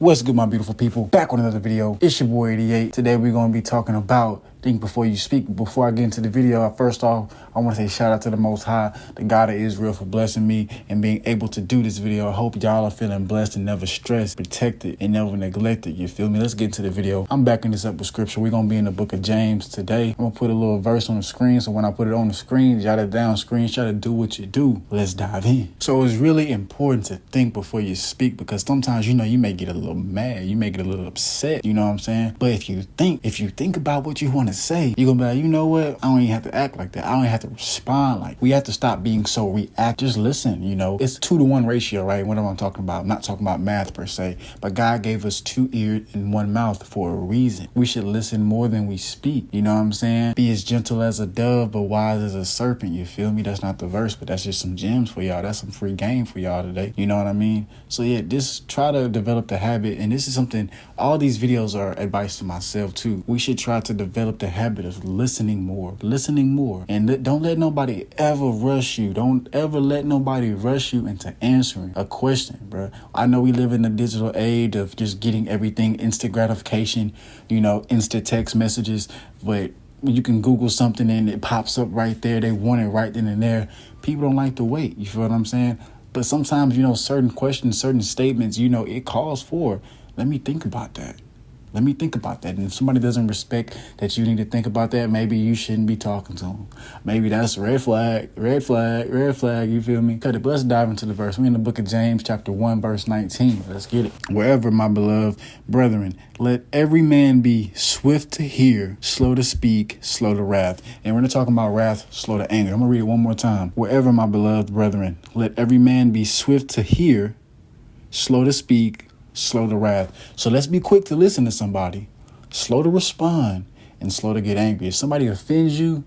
What's good, my beautiful people? Back with another video. It's your boy 88. Today we're going to be talking about think before you speak. Before I get into the video, first off, I want to say shout out to the Most High, the God of Israel, for blessing me and being able to do this video. I hope y'all are feeling blessed and never stressed, protected, and never neglected. You feel me? Let's get into the video. I'm backing this up with scripture. We're going to be in the book of James today. I'm going to put a little verse on the screen. So when I put it on the screen, jot it down, screenshot it, do what you do. Let's dive in. So it's really important to think before you speak, because sometimes, you may get a little mad. You may get a little upset. You know what I'm saying? But if you think about what you want to say, you're gonna be like, you know what? I don't even have to act like that. I don't even have to respond like. We have to stop being so reactive. Just listen, It's 2-to-1 ratio, right? What am I talking about? I'm not talking about math per se, but God gave us 2 ears and 1 mouth for a reason. We should listen more than we speak. You know what I'm saying? Be as gentle as a dove, but wise as a serpent. You feel me? That's not the verse, but that's just some gems for y'all. That's some free game for y'all today. You know what I mean? So yeah, just try to develop the habit. And this is something, all these videos are advice to myself too. We should try to develop the habit of listening more. And don't let nobody ever rush you. Don't ever let nobody rush you into answering a question, bro. I know we live in the digital age of just getting everything instant gratification, instant text messages, but when you can Google something and it pops up right there, they want it right then and there. People don't like to wait. You feel what I'm saying? But sometimes, certain questions, certain statements, it calls for, let me think about that. And if somebody doesn't respect that you need to think about that, maybe you shouldn't be talking to them. Maybe that's red flag, you feel me? Cut it, but let's dive into the verse. We're in the book of James, chapter 1, verse 19. Let's get it. Wherever, my beloved brethren, let every man be swift to hear, slow to speak, slow to wrath. And we're not talking about wrath, slow to anger. I'm going to read it one more time. Wherever, my beloved brethren, let every man be swift to hear, slow to speak, slow to wrath. So let's be quick to listen to somebody, slow to respond, and slow to get angry. If somebody offends you,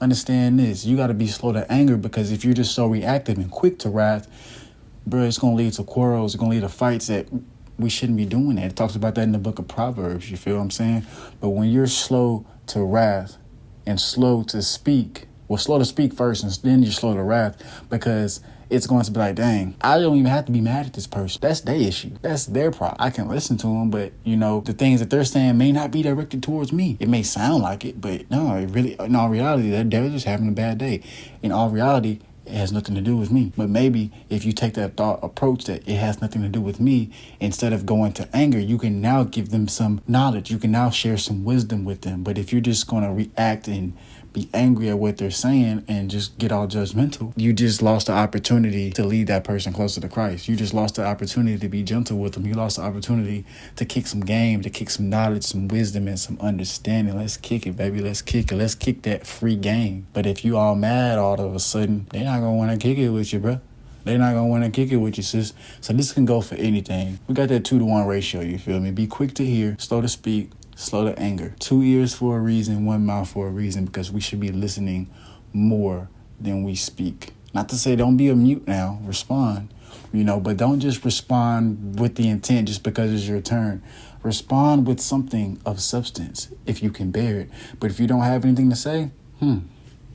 understand this. You got to be slow to anger, because if you're just so reactive and quick to wrath, bro, it's going to lead to quarrels. It's going to lead to fights that we shouldn't be doing that. It talks about that in the book of Proverbs. You feel what I'm saying? But when you're slow to wrath and slow to speak, slow to speak first and then you're slow to wrath, because it's going to be like, dang, I don't even have to be mad at this person. That's their issue. That's their problem. I can listen to them, but, the things that they're saying may not be directed towards me. It may sound like it, but no, in all reality, they're just having a bad day. In all reality, it has nothing to do with me. But maybe if you take that thought approach that it has nothing to do with me, instead of going to anger, you can now give them some knowledge. You can now share some wisdom with them. But if you're just going to react and be angry at what they're saying and just get all judgmental, you just lost the opportunity to lead that person closer to Christ. You just lost the opportunity to be gentle with them. You lost the opportunity to kick some game, to kick some knowledge, some wisdom, and some understanding. Let's kick it, baby. Let's kick it. Let's kick that free game. But if you all mad all of a sudden, they're not going to want to kick it with you, bro. They're not going to want to kick it with you, sis. So this can go for anything. We got that 2-to-1 ratio, you feel me? Be quick to hear, slow to speak, slow to anger. 2 ears for a reason, 1 mouth for a reason, because we should be listening more than we speak. Not to say don't be a mute now, respond, but don't just respond with the intent just because it's your turn. Respond with something of substance if you can bear it. But if you don't have anything to say,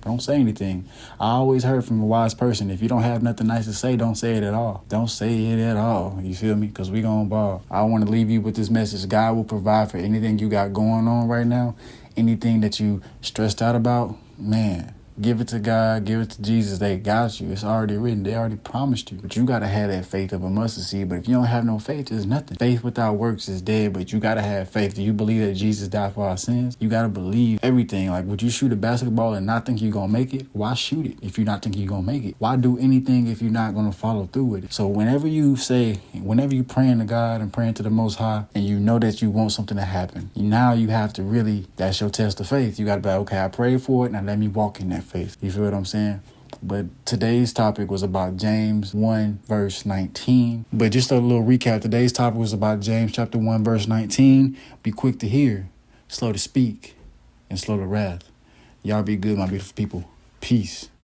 don't say anything. I always heard from a wise person, if you don't have nothing nice to say, don't say it at all. Don't say it at all. You feel me? Because we gonna ball. I want to leave you with this message. God will provide for anything you got going on right now. Anything that you stressed out about, man, give it to God, give it to Jesus. They got you. It's already written. They already promised you. But you got to have that faith of a mustard seed. But if you don't have no faith, there's nothing. Faith without works is dead, but you got to have faith. Do you believe that Jesus died for our sins? You got to believe everything. Like, would you shoot a basketball and not think you're going to make it? Why shoot it if you're not thinking you're going to make it? Why do anything if you're not going to follow through with it? So whenever you praying to God and praying to the Most High, and you know that you want something to happen, now you have to really, that's your test of faith. You got to be like, okay, I prayed for it. Now let me walk in that faith. You feel what I'm saying? But today's topic was about James 1, verse 19. But just a little recap. Today's topic was about James chapter 1, verse 19. Be quick to hear, slow to speak, and slow to wrath. Y'all be good, my beautiful people. Peace.